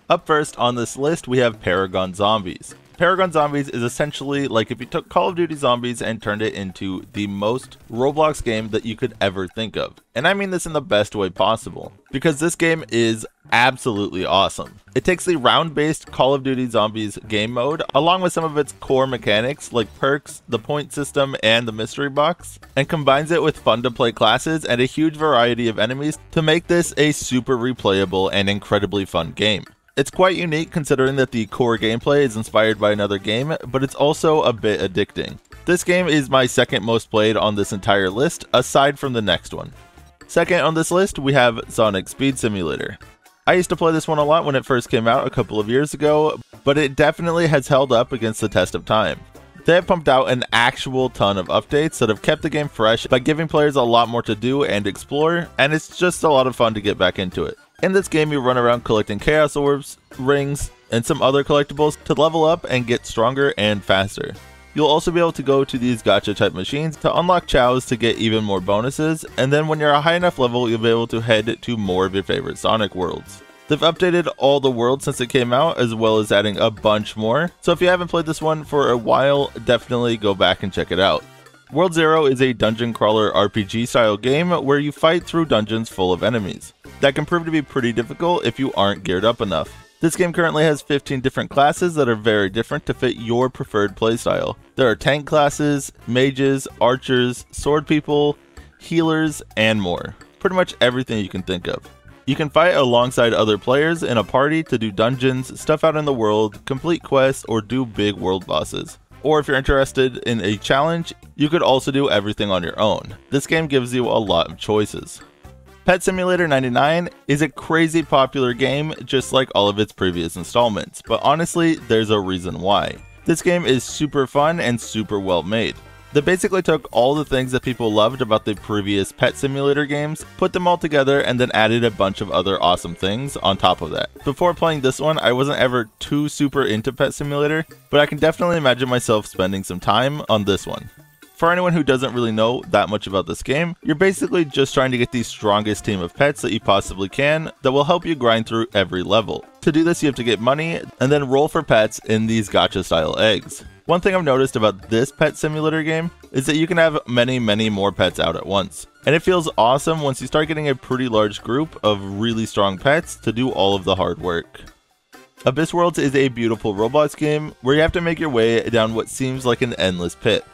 Up first on this list, we have Paragon Zombies. Paragon Zombies is essentially like if you took Call of Duty Zombies and turned it into the most Roblox game that you could ever think of. And I mean this in the best way possible, because this game is absolutely awesome. It takes the round-based Call of Duty Zombies game mode, along with some of its core mechanics like perks, the point system, and the mystery box, and combines it with fun-to-play classes and a huge variety of enemies to make this a super replayable and incredibly fun game. It's quite unique considering that the core gameplay is inspired by another game, but it's also a bit addicting. This game is my second most played on this entire list, aside from the next one. Second on this list, we have Sonic Speed Simulator. I used to play this one a lot when it first came out a couple of years ago, but it definitely has held up against the test of time. They have pumped out an actual ton of updates that have kept the game fresh by giving players a lot more to do and explore, and it's just a lot of fun to get back into it. In this game, you run around collecting Chaos Orbs, rings, and some other collectibles to level up and get stronger and faster. You'll also be able to go to these gacha type machines to unlock chows to get even more bonuses, and then when you're a high enough level, you'll be able to head to more of your favorite Sonic worlds. They've updated all the worlds since it came out, as well as adding a bunch more, so if you haven't played this one for a while, definitely go back and check it out. World Zero is a dungeon crawler RPG style game where you fight through dungeons full of enemies. That can prove to be pretty difficult if you aren't geared up enough. This game currently has 15 different classes that are very different to fit your preferred playstyle. There are tank classes, mages, archers, sword people, healers, and more. Pretty much everything you can think of. You can fight alongside other players in a party to do dungeons, stuff out in the world, complete quests, or do big world bosses. Or if you're interested in a challenge, you could also do everything on your own. This game gives you a lot of choices. Pet Simulator 99 is a crazy popular game just like all of its previous installments, but honestly, there's a reason why. This game is super fun and super well made. They basically took all the things that people loved about the previous Pet Simulator games, put them all together, and then added a bunch of other awesome things on top of that. Before playing this one, I wasn't ever too super into Pet Simulator, but I can definitely imagine myself spending some time on this one. For anyone who doesn't really know that much about this game, you're basically just trying to get the strongest team of pets that you possibly can that will help you grind through every level. To do this, you have to get money and then roll for pets in these gacha style eggs. One thing I've noticed about this Pet Simulator game is that you can have many more pets out at once. And it feels awesome once you start getting a pretty large group of really strong pets to do all of the hard work. Abyss Worlds is a beautiful Roblox game where you have to make your way down what seems like an endless pit.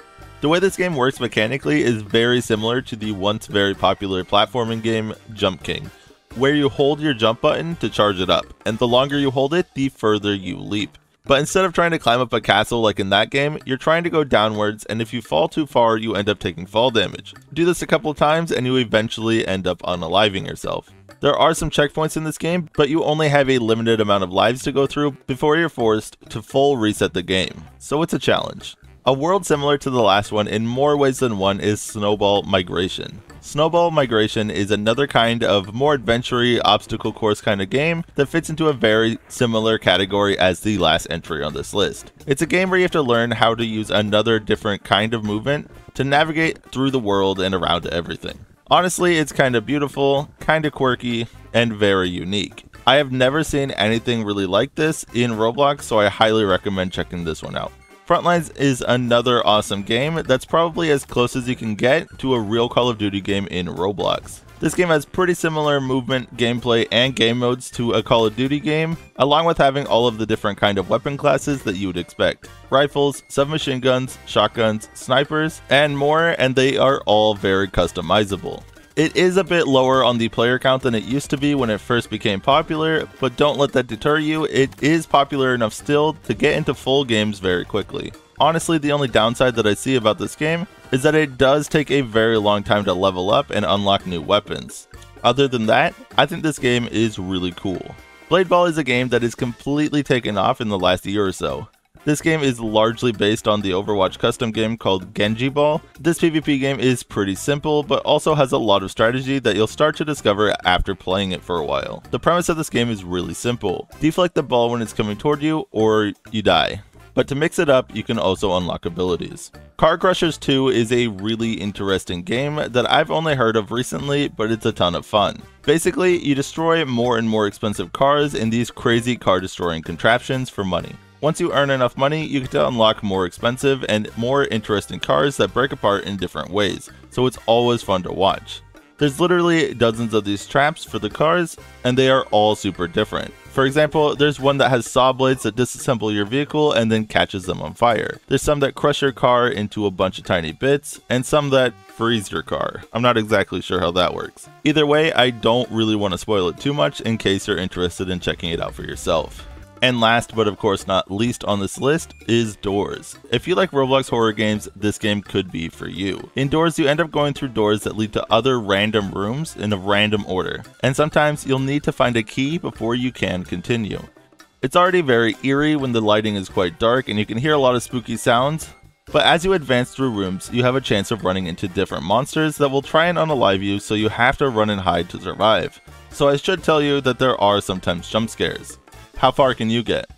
The way this game works mechanically is very similar to the once very popular platforming game Jump King, where you hold your jump button to charge it up, and the longer you hold it, the further you leap. But instead of trying to climb up a castle like in that game, you're trying to go downwards, and if you fall too far, you end up taking fall damage. Do this a couple of times and you eventually end up unaliving yourself. There are some checkpoints in this game, but you only have a limited amount of lives to go through before you're forced to full reset the game, so it's a challenge. A world similar to the last one in more ways than one is Snowball Migration. Snowball Migration is another kind of more adventure-y obstacle course kind of game that fits into a very similar category as the last entry on this list. It's a game where you have to learn how to use another different kind of movement to navigate through the world and around everything. Honestly, it's kind of beautiful, kind of quirky, and very unique. I have never seen anything really like this in Roblox, so I highly recommend checking this one out. Frontlines is another awesome game that's probably as close as you can get to a real Call of Duty game in Roblox. This game has pretty similar movement, gameplay, and game modes to a Call of Duty game, along with having all of the different kind of weapon classes that you would expect. Rifles, submachine guns, shotguns, snipers, and more, and they are all very customizable. It is a bit lower on the player count than it used to be when it first became popular, but don't let that deter you. It is popular enough still to get into full games very quickly. Honestly, the only downside that I see about this game is that it does take a very long time to level up and unlock new weapons. Other than that, I think this game is really cool. Blade Ball is a game that is completely taken off in the last year or so. This game is largely based on the Overwatch custom game called Genji Ball. This PvP game is pretty simple, but also has a lot of strategy that you'll start to discover after playing it for a while. The premise of this game is really simple. Deflect the ball when it's coming toward you, or you die. but to mix it up, you can also unlock abilities. Car Crushers 2 is a really interesting game that I've only heard of recently, but it's a ton of fun. Basically, you destroy more and more expensive cars in these crazy car destroying contraptions for money. Once you earn enough money, you get to unlock more expensive and more interesting cars that break apart in different ways, so it's always fun to watch. There's literally dozens of these traps for the cars, and they are all super different. For example, there's one that has saw blades that disassemble your vehicle and then catches them on fire. There's some that crush your car into a bunch of tiny bits, and some that freeze your car. I'm not exactly sure how that works. Either way, I don't really want to spoil it too much in case you're interested in checking it out for yourself. And last, but of course not least on this list, is Doors. If you like Roblox horror games, this game could be for you. In Doors, you end up going through doors that lead to other random rooms in a random order, and sometimes you'll need to find a key before you can continue. It's already very eerie when the lighting is quite dark and you can hear a lot of spooky sounds, but as you advance through rooms, you have a chance of running into different monsters that will try and unalive you, so you have to run and hide to survive. So I should tell you that there are sometimes jump scares. How far can you get?